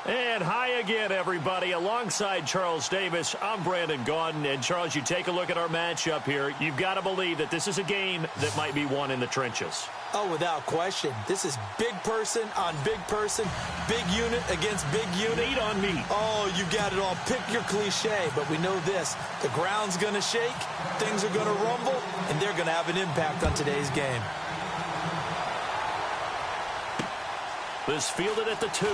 And hi again, everybody. Alongside Charles Davis, I'm Brandon Gaudin. And, Charles, you take a look at our matchup here. You've got to believe that this is a game that might be won in the trenches. Oh, without question. This is big person on big person, big unit against big unit. Meat on meat. Oh, you got it all. Pick your cliche, but we know this. The ground's going to shake, things are going to rumble, and they're going to have an impact on today's game. This fielded at the 2.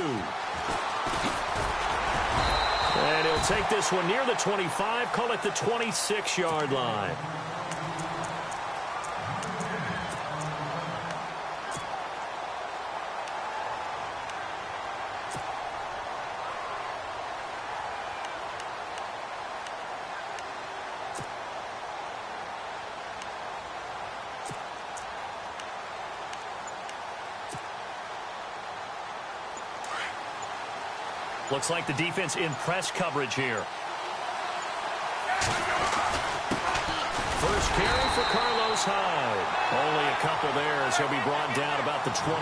And he'll take this one near the 25, call it the 26-yard line. Looks like the defense in press coverage here. First carry for Carlos Hyde. Only a couple there as he'll be brought down about the 28.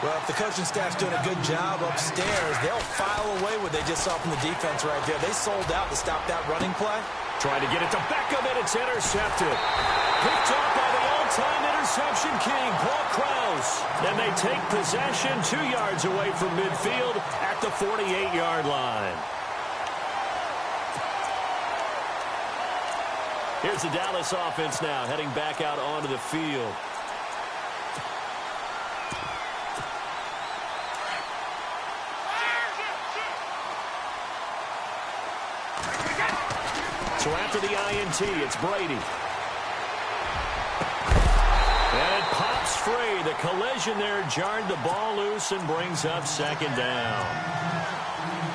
Well, if the coaching staff's doing a good job upstairs, they'll file away what they just saw from the defense right there. They sold out to stop that running play. Trying to get it to Beckham, and it's intercepted. Picked up by the all-time interception king, Paul Krause. And they take possession 2 yards away from midfield at the 48-yard line. Here's the Dallas offense now, heading back out onto the field. So after the INT, it's Brady. And it pops free. The collision there jarred the ball loose and brings up second down.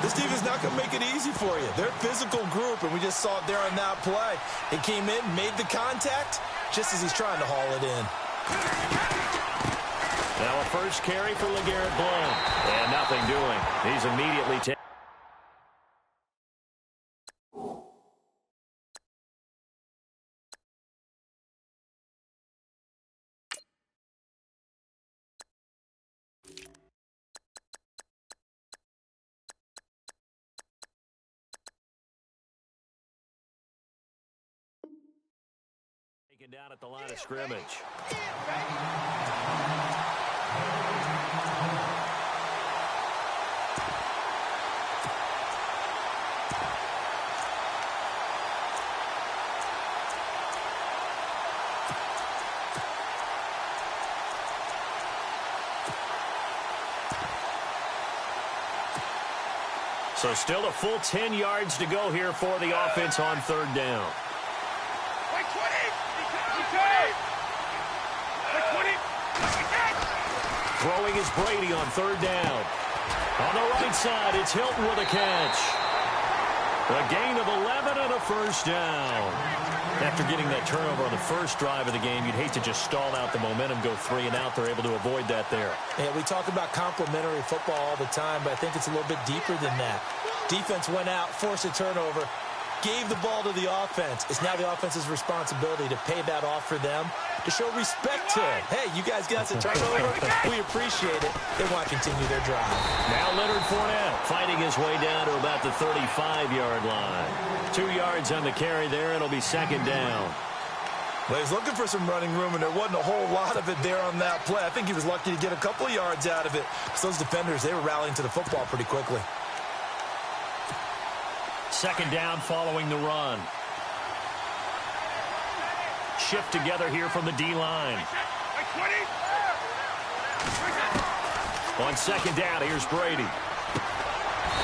This team is not going to make it easy for you. They're a physical group, and we just saw it there on that play. He came in, made the contact, just as he's trying to haul it in. Now a first carry for LeGarrette Blount. And nothing doing. He's immediately taken. Down at the line of scrimmage. So still a full 10 yards to go here for the offense on third down. Throwing is Brady on third down. On the right side, it's Hilton with a catch. A gain of 11 and a first down. After getting that turnover on the first drive of the game, you'd hate to just stall out the momentum, go 3 and out. They're able to avoid that there. Yeah, we talk about complementary football all the time, but I think it's a little bit deeper than that. Defense went out, forced a turnover, gave the ball to the offense. It's now the offense's responsibility to pay that off for them, to show respect to it. Hey, you guys got the turnover. We appreciate it. They want to continue their drive. Now Leonard Fournette fighting his way down to about the 35-yard line. 2 yards on the carry there. It'll be second down. Well, he was looking for some running room, and there wasn't a whole lot of it there on that play. I think he was lucky to get a couple of yards out of it. So those defenders, they were rallying to the football pretty quickly. Second down following the run. Shift together here from the D-line. On second down, here's Brady.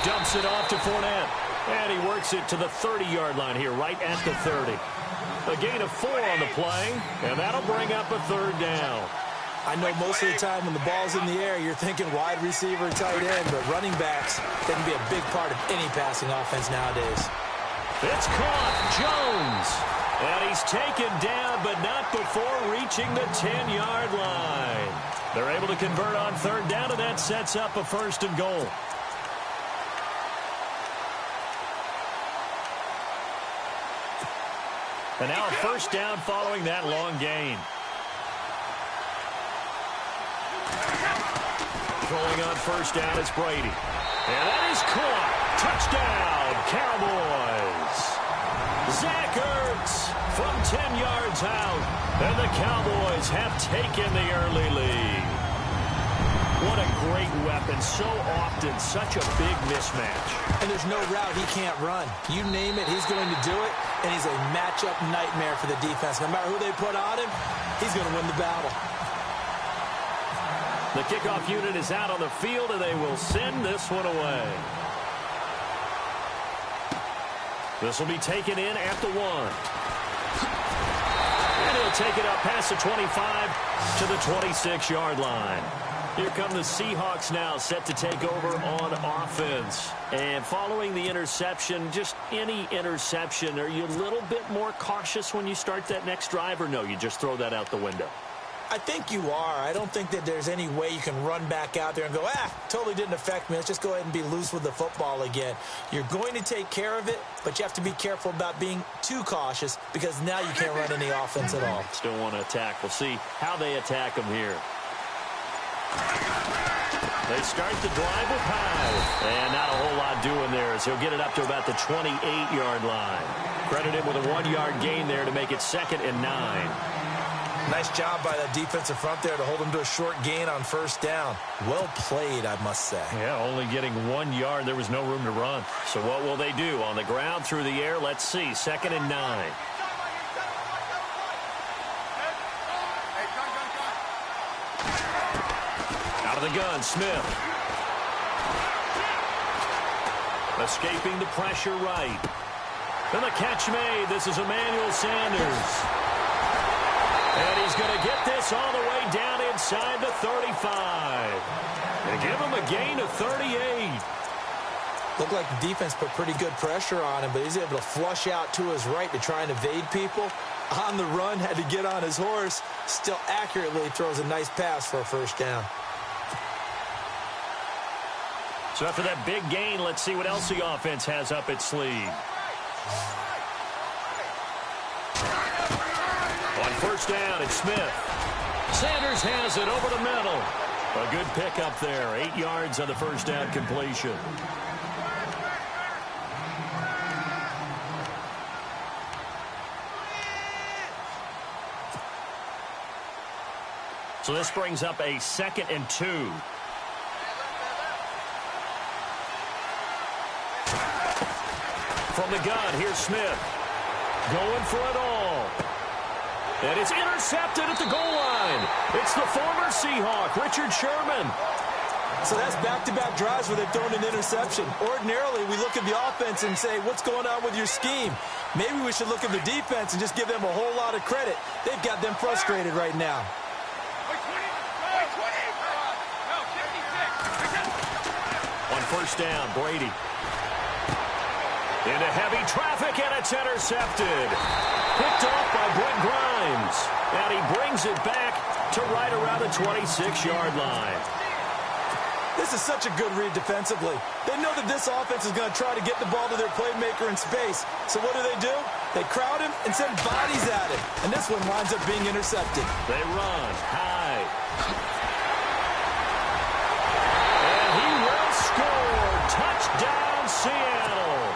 Dumps it off to Fournette. And he works it to the 30-yard line here, right at the 30. A gain of 4 on the play, and that'll bring up a third down. I know most of the time when the ball's in the air, you're thinking wide receiver, tight end, but running backs, they can be a big part of any passing offense nowadays. It's caught. Jones. And he's taken down, but not before reaching the 10-yard line. They're able to convert on third down, and that sets up a first and goal. And now a first down following that long gain. Throwing on first down is Brady. And that is caught. Touchdown, Cowboys. Zach Ertz from 10 yards out. And the Cowboys have taken the early lead. What a great weapon. So often, such a big mismatch. And there's no route he can't run. You name it, he's going to do it. And he's a matchup nightmare for the defense. No matter who they put on him, he's going to win the battle. The kickoff unit is out on the field, and they will send this one away. This will be taken in at the 1. And he'll take it up past the 25 to the 26-yard line. Here come the Seahawks now, set to take over on offense. And following the interception, just any interception, are you a little bit more cautious when you start that next drive, or no, you just throw that out the window? I think you are. I don't think that there's any way you can run back out there and go, totally didn't affect me. Let's just go ahead and be loose with the football again. You're going to take care of it, but you have to be careful about being too cautious because now you can't run any offense at all. Still want to attack. We'll see how they attack them here. They start the drive with Powell. And not a whole lot doing there as he'll get it up to about the 28-yard line. Credit him with a 1-yard gain there to make it 2nd and 9. Nice job by that defensive front there to hold him to a short gain on first down. Well played, I must say. Yeah, only getting 1 yard. There was no room to run. So what will they do? On the ground, through the air? Let's see. 2nd and 9. Out of the gun, Smith. Escaping the pressure right. And the catch made. This is Emmanuel Sanders. And he's going to get this all the way down inside the 35. And give him a gain of 38. Looked like the defense put pretty good pressure on him, but he's able to flush out to his right to try and evade people. On the run, had to get on his horse. Still accurately throws a nice pass for a first down. So after that big gain, let's see what else the offense has up its sleeve. On first down, it's Smith. Sanders has it over the middle. A good pickup there. 8 yards on the first down completion. So this brings up a 2nd and 2. From the gun, here's Smith. Going for it all. And it's intercepted at the goal line. It's the former Seahawk, Richard Sherman. So that's back-to-back drives where they've thrown an interception. Ordinarily, we look at the offense and say, what's going on with your scheme? Maybe we should look at the defense and just give them a whole lot of credit. They've got them frustrated right now. On first down, Brady. Into heavy traffic, and it's intercepted. Picked off by Brent Grimes. And he brings it back to right around the 26-yard line. This is such a good read defensively. They know that this offense is going to try to get the ball to their playmaker in space. So what do? They crowd him and send bodies at him. And this one winds up being intercepted. They run high. And he will score. Touchdown, Seattle.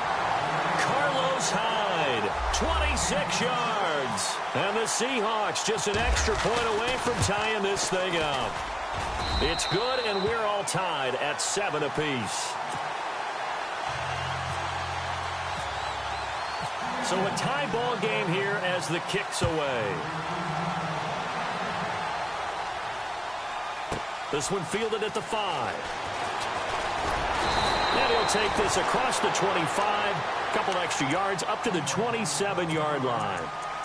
Carlos Hyde, 26 yards. And the Seahawks just an extra point away from tying this thing up. It's good, and we're all tied at 7 apiece. So a tie ball game here as the kick's away. This one fielded at the 5. And he'll take this across the 25. Couple extra yards up to the 27-yard line.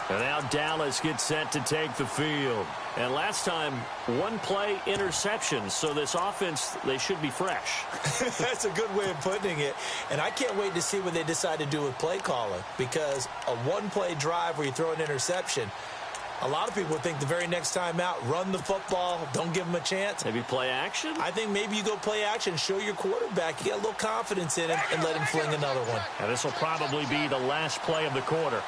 And now Dallas gets set to take the field. And last time, 1 play interception. So this offense, they should be fresh. That's a good way of putting it. And I can't wait to see what they decide to do with play calling. Because a 1-play drive where you throw an interception, a lot of people think the very next time out, run the football, don't give them a chance. Maybe play action? I think maybe you go play action, show your quarterback, you get a little confidence in him, and let him fling another one. Now this will probably be the last play of the quarter.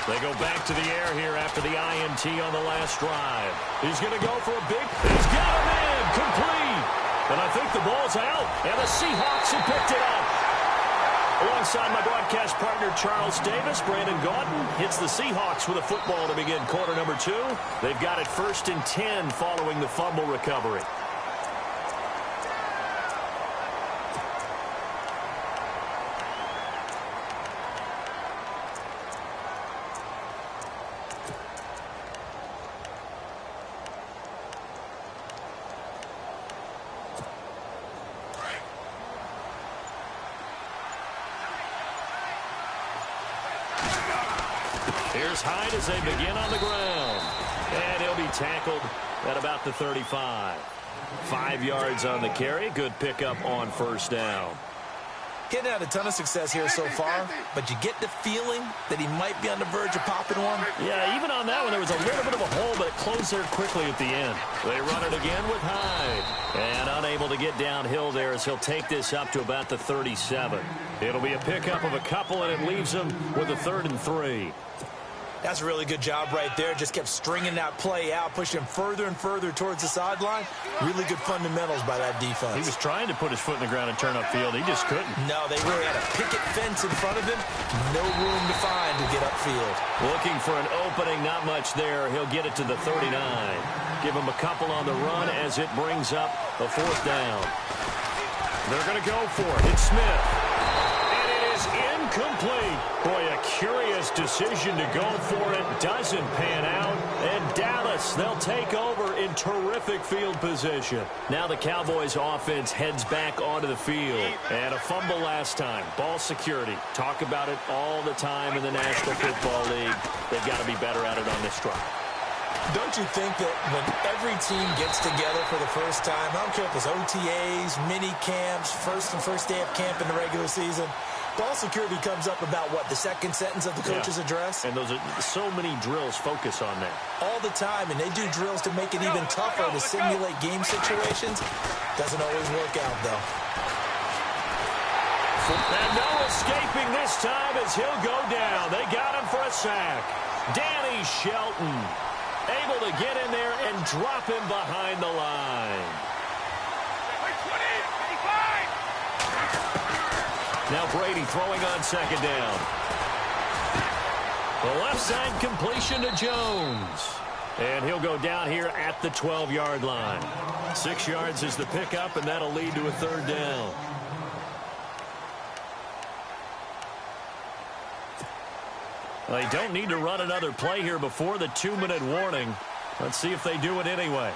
They go back to the air here after the INT on the last drive. He's going to go for a big... He's got a man complete. And I think the ball's out. And the Seahawks have picked it up. Alongside my broadcast partner, Charles Davis, Brandon Gaudin hits the Seahawks with a football to begin quarter number 2. They've got it 1st and 10 following the fumble recovery. Here's Hyde as they begin on the ground. And he'll be tackled at about the 35. 5 yards on the carry. Good pickup on 1st down. Getting had a ton of success here so far, but you get the feeling that he might be on the verge of popping one. Yeah, even on that one, there was a little bit of a hole, but it closed there quickly at the end. They run it again with Hyde. And unable to get downhill there as he'll take this up to about the 37. It'll be a pickup of a couple, and it leaves him with a 3rd and 3. That's a really good job right there. Just kept stringing that play out, pushing him further and further towards the sideline. Really good fundamentals by that defense. He was trying to put his foot in the ground and turn upfield. He just couldn't. No, they really had a picket fence in front of him. No room to find to get upfield. Looking for an opening, not much there. He'll get it to the 39. Give him a couple on the run as it brings up a 4th down. They're going to go for it. It's Smith. And it is incomplete. Boy, a curious decision to go for it. Doesn't pan out. And Dallas, they'll take over in terrific field position. Now the Cowboys offense heads back onto the field. And a fumble last time. Ball security. Talk about it all the time in the National Football League. They've got to be better at it on this drive. Don't you think that when every team gets together for the first time, I don't care if it's OTAs, mini camps, first day of camp in the regular season, ball security comes up about, what, the second sentence of the coach's address? And those are so many drills focus on that. All the time, and they do drills to make it even tougher to simulate game situations. Doesn't always work out, though. And no escaping this time as he'll go down. They got him for a sack. Danny Shelton able to get in there and drop him behind the line. Now Brady throwing on 2nd down. The left side completion to Jones. And he'll go down here at the 12-yard line. 6 yards is the pickup, and that'll lead to a 3rd down. They don't need to run another play here before the 2-minute warning. Let's see if they do it anyway.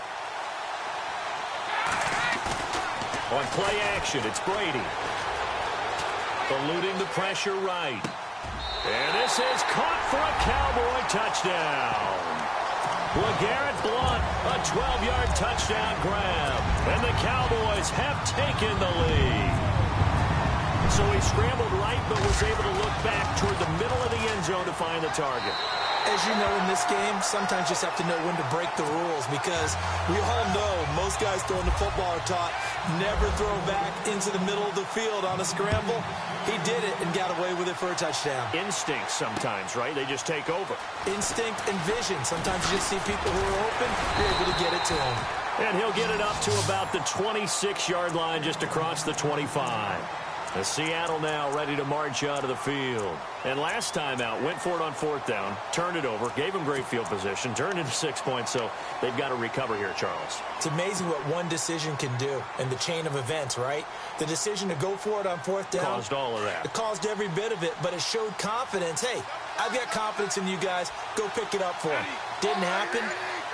On play action, it's Brady. Eluding the pressure right. And this is caught for a Cowboy touchdown. LeGarrette Blount, a 12-yard touchdown grab. And the Cowboys have taken the lead. So he scrambled right, but was able to look back toward the middle of the end zone to find the target. As you know, in this game, sometimes you just have to know when to break the rules, because we all know most guys throwing the football are taught never throw back into the middle of the field on a scramble. He did it and got away with it for a touchdown. Instinct sometimes, right? They just take over. Instinct and vision. Sometimes you just see people who are open, you're able to get it to them. And he'll get it up to about the 26-yard line, just across the 25. The Seattle now ready to march out of the field. And last time out, went for it on 4th down, turned it over, gave him great field position, turned into 6 points, so they've got to recover here, Charles. It's amazing what one decision can do in the chain of events, right? The decision to go for it on 4th down. Caused all of that. It caused every bit of it, but it showed confidence. Hey, I've got confidence in you guys. Go pick it up for him. Didn't happen.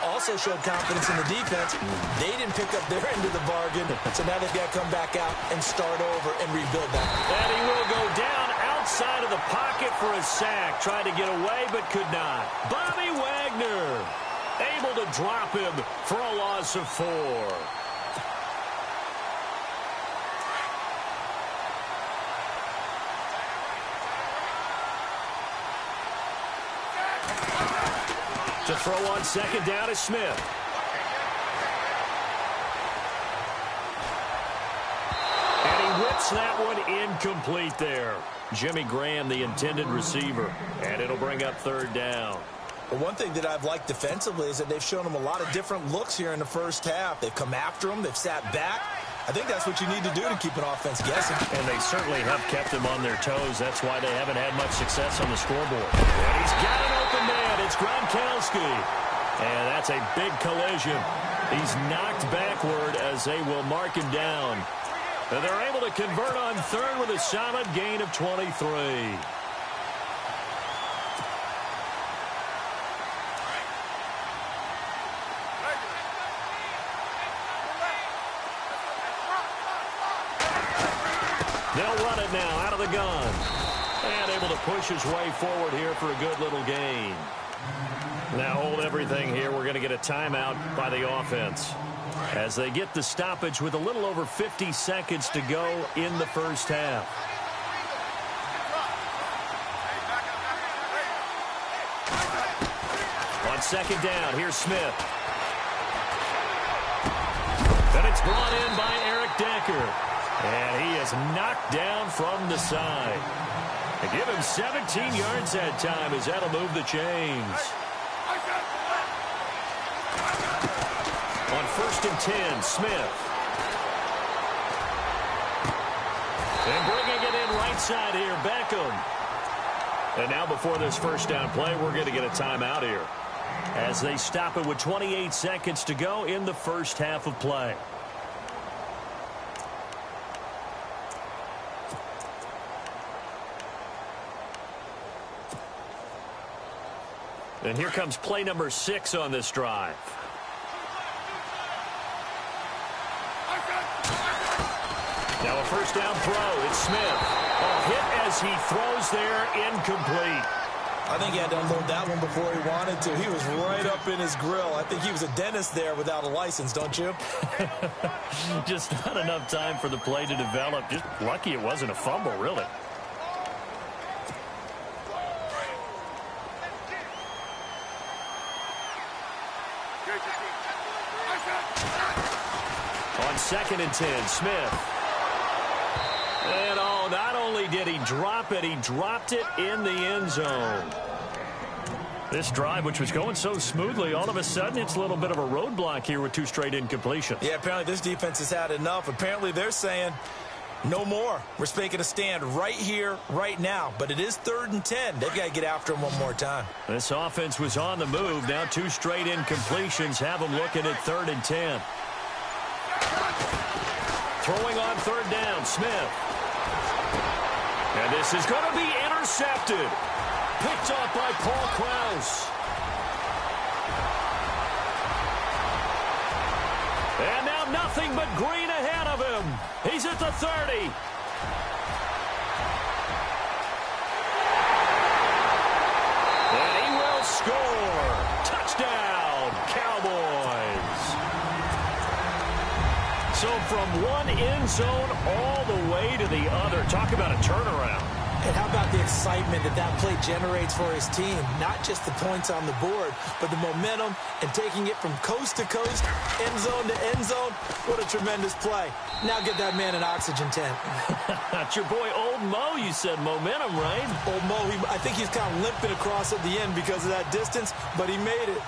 Also showed confidence in the defense. They didn't pick up their end of the bargain, so now they've got to come back out and start over and rebuild that. And he will go down outside of the pocket for a sack. Tried to get away, but could not. Bobby Wagner able to drop him for a loss of 4. To throw on 2nd down is Smith. And he will Tips that one incomplete there. Jimmy Graham, the intended receiver. And it'll bring up third down. Well, one thing that I've liked defensively is that they've shown him a lot of different looks here in the first half. They've come after him. They've sat back. I think that's what you need to do to keep an offense guessing. And they certainly have kept them on their toes. That's why they haven't had much success on the scoreboard. And he's got an open man. It's Gronkowski. And that's a big collision. He's knocked backward as they will mark him down. And they're able to convert on third with a solid gain of 23. They'll run it now out of the gun. And able to push his way forward here for a good little gain. Now hold everything here. We're going to get a timeout by the offense as they get the stoppage with a little over 50 seconds to go in the first half. On second down, here's Smith. And it's brought in by Eric Decker. And he is knocked down from the side. They give him 17 yards that time as that'll move the chains. On 1st and 10, Smith. And bringing it in right side here, Beckham. And now before this first down play, we're going to get a timeout here as they stop it with 28 seconds to go in the first half of play. And here comes play number 6 on this drive. Now a first down throw. It's Smith. A hit as he throws there, incomplete. I think he had to unload that one before he wanted to. He was right up in his grill. I think he was a dentist there without a license, don't you? Just not enough time for the play to develop. Just lucky it wasn't a fumble, really. On 2nd and 10, Smith. And oh, not only did he drop it, he dropped it in the end zone. This drive, which was going so smoothly, all of a sudden it's a little bit of a roadblock here with 2 straight incompletions. Yeah, apparently this defense has had enough. Apparently they're saying no more. We're making a stand right here, right now. But it is 3rd and 10. They've got to get after him one more time. This offense was on the move. Now 2 straight incompletions have them looking at 3rd and 10. Throwing on 3rd down, Smith. And this is going to be intercepted. Picked up by Paul Krause. And now nothing but green ahead of him. He's at the 30. And he will score. Touchdown, Cowboys. So from one end zone all the way to the other. Talk about a turnaround. And how about the excitement that that play generates for his team? Not just the points on the board, but the momentum and taking it from coast to coast, end zone to end zone. What a tremendous play. Now get that man an oxygen tent. That's your boy Old Mo. You said momentum, right? Old Mo, I think he's kind of limping across at the end because of that distance, but he made it.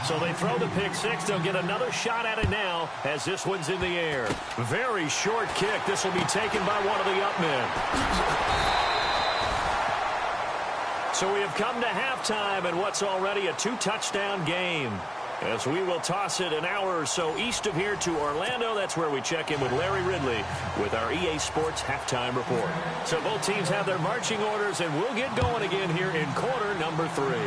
So they throw the pick 6. They'll get another shot at it now as this one's in the air. Very short kick. This will be taken by one of the up men. So we have come to halftime in what's already a 2-touchdown game. As we will toss it an hour or so east of here to Orlando. That's where we check in with Larry Ridley with our EA Sports Halftime Report. So both teams have their marching orders, and we'll get going again here in quarter number 3.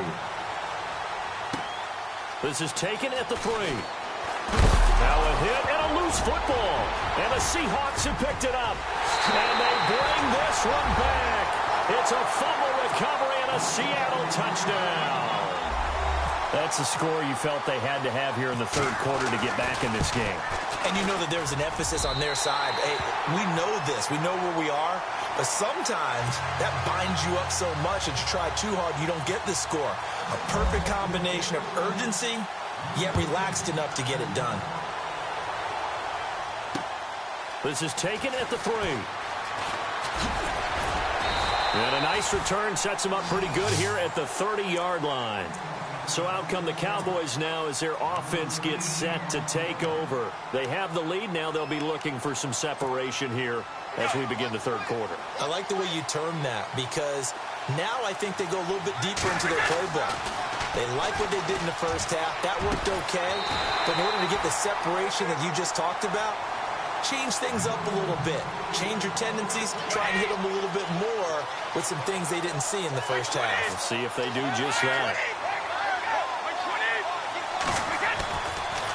This is taken at the 3. Now a hit and a loose football. And the Seahawks have picked it up. And they bring this one back. It's a fumble recovery and a Seattle touchdown. That's the score you felt they had to have here in the 3rd quarter to get back in this game. And you know that there's an emphasis on their side. Hey, we know this. We know where we are. But sometimes that binds you up so much that you try too hard, you don't get the score. A perfect combination of urgency, yet relaxed enough to get it done. This is taken at the 3. And a nice return sets them up pretty good here at the 30-yard line. So out come the Cowboys now as their offense gets set to take over. They have the lead. Now they'll be looking for some separation here as we begin the third quarter. I like the way you term that because now I think they go a little bit deeper into their playbook. They like what they did in the first half. That worked okay. But in order to get the separation that you just talked about, change things up a little bit. Change your tendencies. Try and hit them a little bit more with some things they didn't see in the first half. Let's see if they do just that.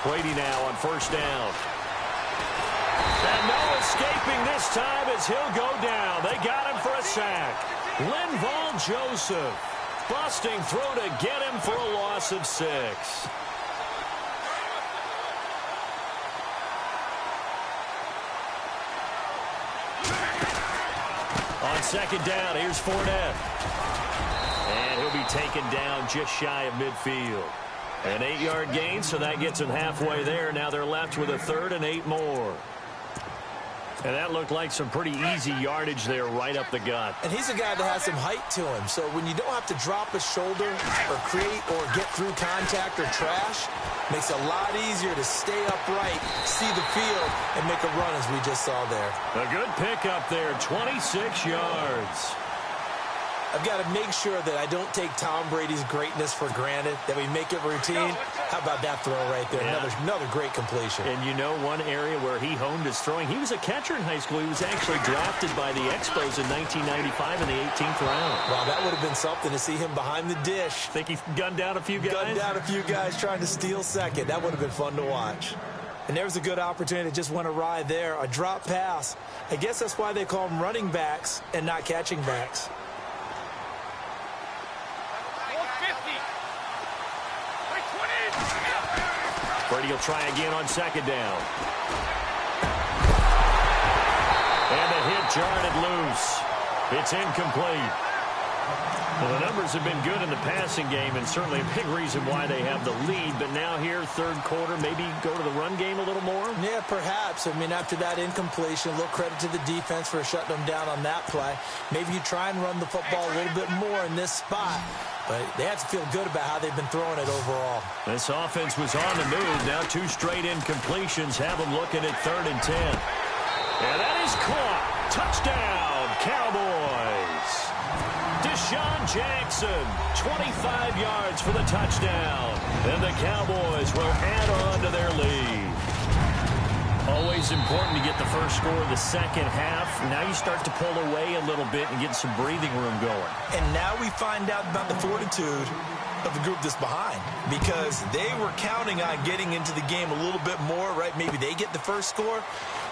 Brady now on first down. And no escaping this time as he'll go down. They got him for a sack. Linval Joseph busting through to get him for a loss of 6. On second down, here's Fournette. And he'll be taken down just shy of midfield. An 8-yard gain, so that gets them halfway there. Now they're left with a 3rd and 8 more. And that looked like some pretty easy yardage there right up the gut. And he's a guy that has some height to him. So when you don't have to drop a shoulder or create or get through contact or trash, makes it a lot easier to stay upright, see the field, and make a run as we just saw there. A good pickup there, 26 yards. I've got to make sure that I don't take Tom Brady's greatness for granted, that we make it routine. How about that throw right there? Yeah. Another great completion. And you know one area where he honed his throwing, he was a catcher in high school. He was actually drafted by the Expos in 1995 in the 18th round. Wow, that would have been something to see him behind the dish. Think he gunned down a few guys? Gunned down a few guys trying to steal second. That would have been fun to watch. And there's a good opportunity that just went awry there. A drop pass. I guess that's why they call them running backs and not catching backs. Brady will try again on second down. And the hit jarred it loose. It's incomplete. Well, the numbers have been good in the passing game and certainly a big reason why they have the lead. But now here, third quarter, maybe go to the run game a little more? Yeah, perhaps. I mean, after that incompletion, a little credit to the defense for shutting them down on that play. Maybe you try and run the football a little bit more in this spot. But they have to feel good about how they've been throwing it overall. This offense was on the move. Now 2 straight incompletions have them looking at 3rd and 10. And that is caught. Touchdown, Cowboys. Deshaun Jackson, 25 yards for the touchdown. And the Cowboys will add on to their lead. Always important to get the first score of the second half. Now you start to pull away a little bit and get some breathing room going. And now we find out about the fortitude of the group that's behind, because they were counting on getting into the game a little bit more, right? Maybe they get the first score.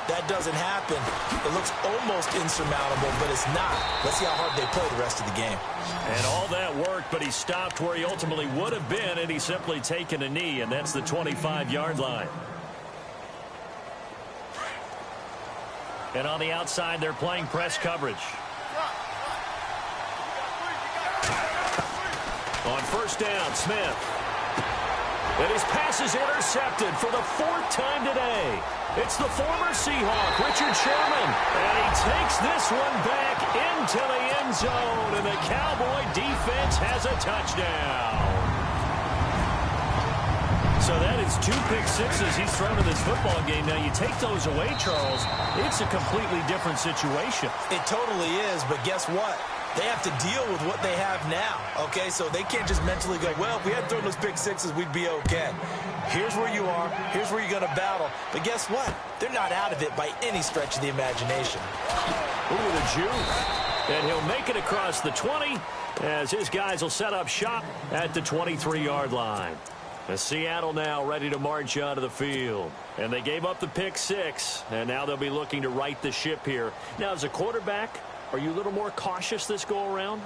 That doesn't happen. It looks almost insurmountable, but it's not. Let's see how hard they play the rest of the game. And all that worked, but he stopped where he ultimately would have been, and he's simply taken a knee, and that's the 25-yard line. And on the outside, they're playing press coverage. On first down, Smith. And his pass is intercepted for the 4th time today. It's the former Seahawk, Richard Sherman. And he takes this one back into the end zone. And the Cowboy defense has a touchdown. So that is 2 pick sixes he's thrown in this football game. Now, you take those away, Charles, it's a completely different situation. It totally is, but guess what? They have to deal with what they have now, okay? So they can't just mentally go, well, if we had thrown those pick sixes, we'd be okay. Here's where you are. Here's where you're going to battle. But guess what? They're not out of it by any stretch of the imagination. Ooh, the juke. And he'll make it across the 20 as his guys will set up shop at the 23-yard line. Seattle now ready to march onto the field. And they gave up the pick 6, and now they'll be looking to right the ship here. Now, as a quarterback, are you a little more cautious this go-around?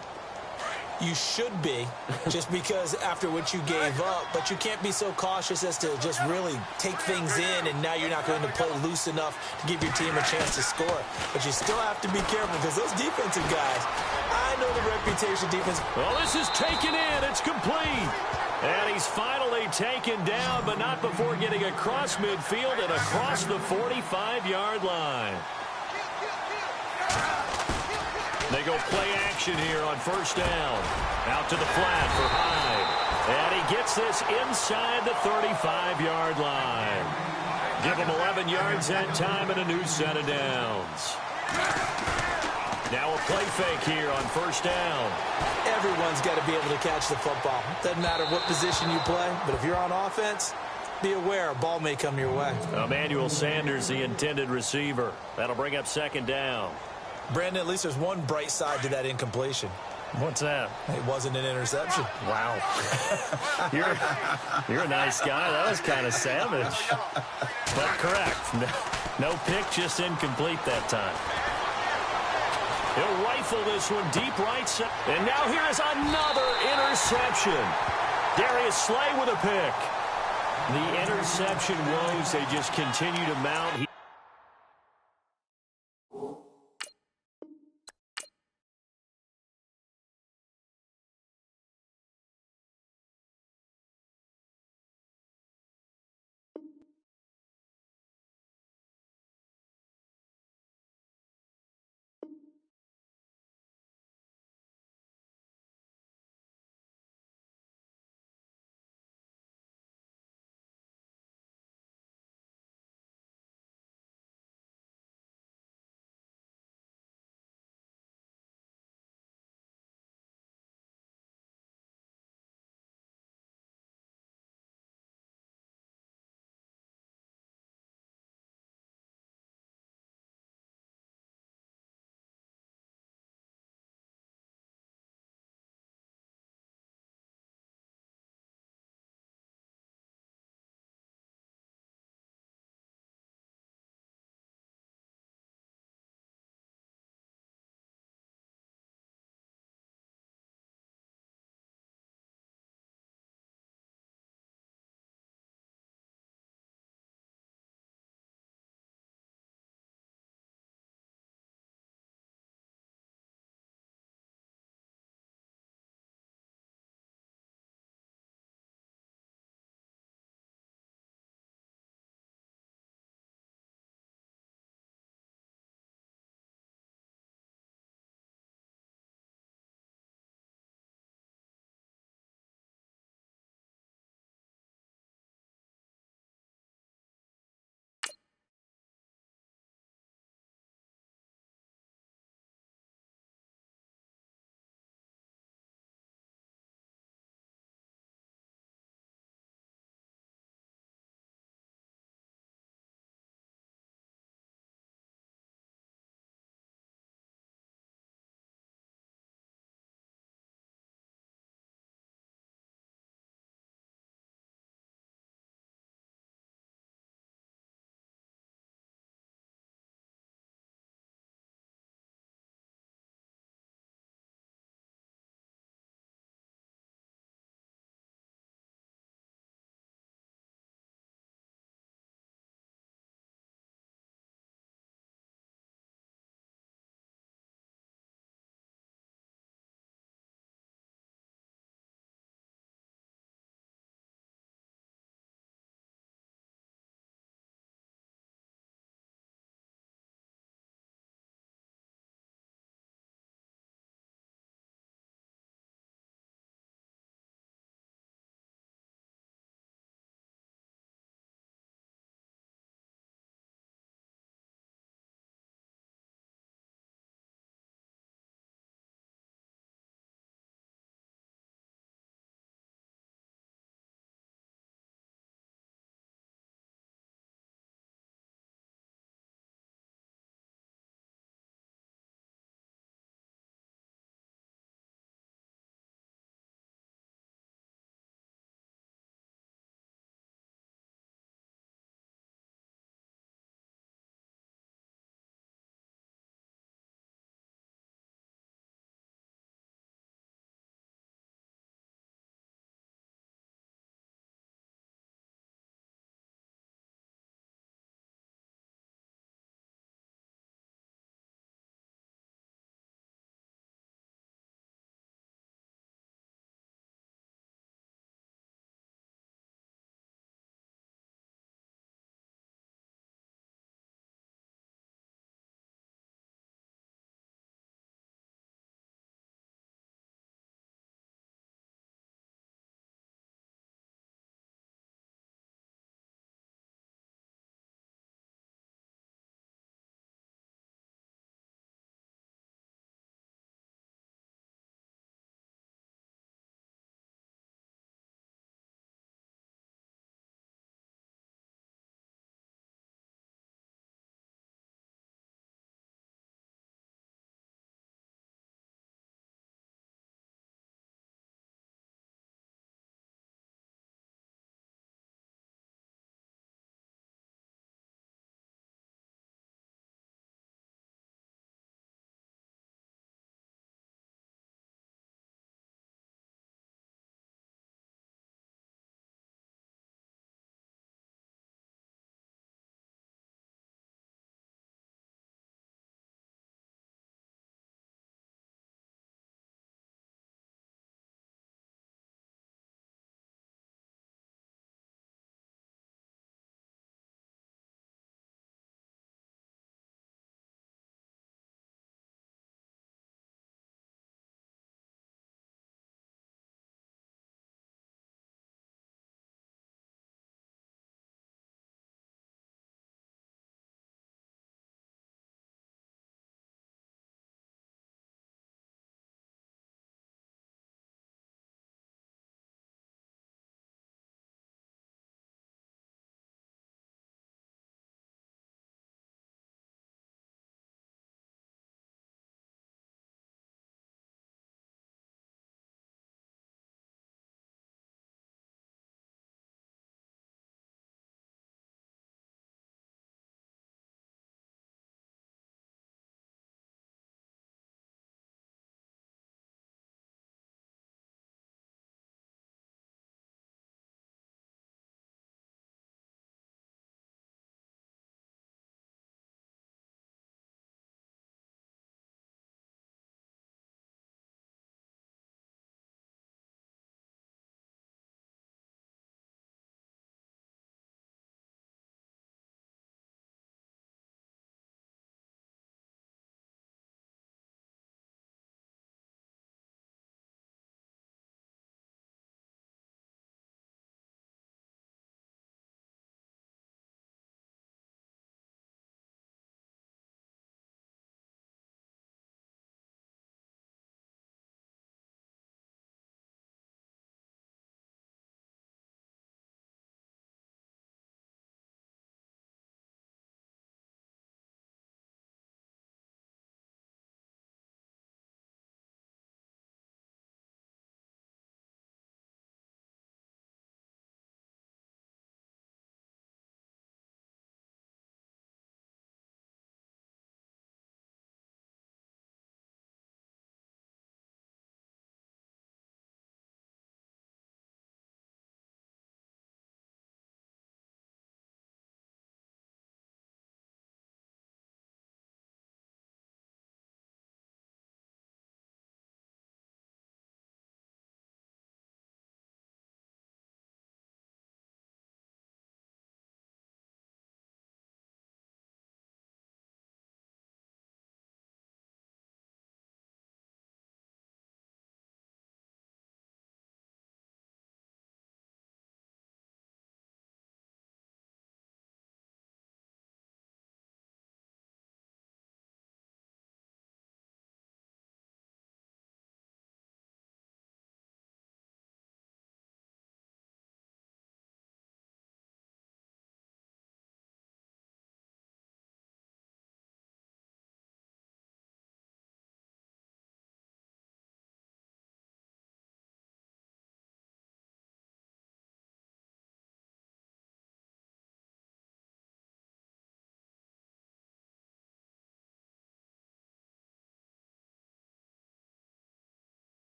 You should be, just because after what you gave up, but you can't be so cautious as to just really take things in, and now you're not going to play loose enough to give your team a chance to score. But you still have to be careful, because those defensive guys, I know the reputation defense. Well, this is taken in. It's complete. And he's finally taken down, but not before getting across midfield and across the 45-yard line. They go play action here on first down. Out to the flat for Hyde. And he gets this inside the 35-yard line. Give him 11 yards that time and a new set of downs. Now a play fake here on first down. Everyone's got to be able to catch the football. Doesn't matter what position you play, but if you're on offense, be aware a ball may come your way. Emmanuel Sanders, the intended receiver. That'll bring up second down. Brandon, at least there's one bright side to that incompletion. What's that? It wasn't an interception. Wow. You're a nice guy. That was kind of savage. But correct. No pick, just incomplete that time. He'll rifle this one deep right side. And now here is another interception. Darius Slay with a pick. The interception woes, they just continue to mount.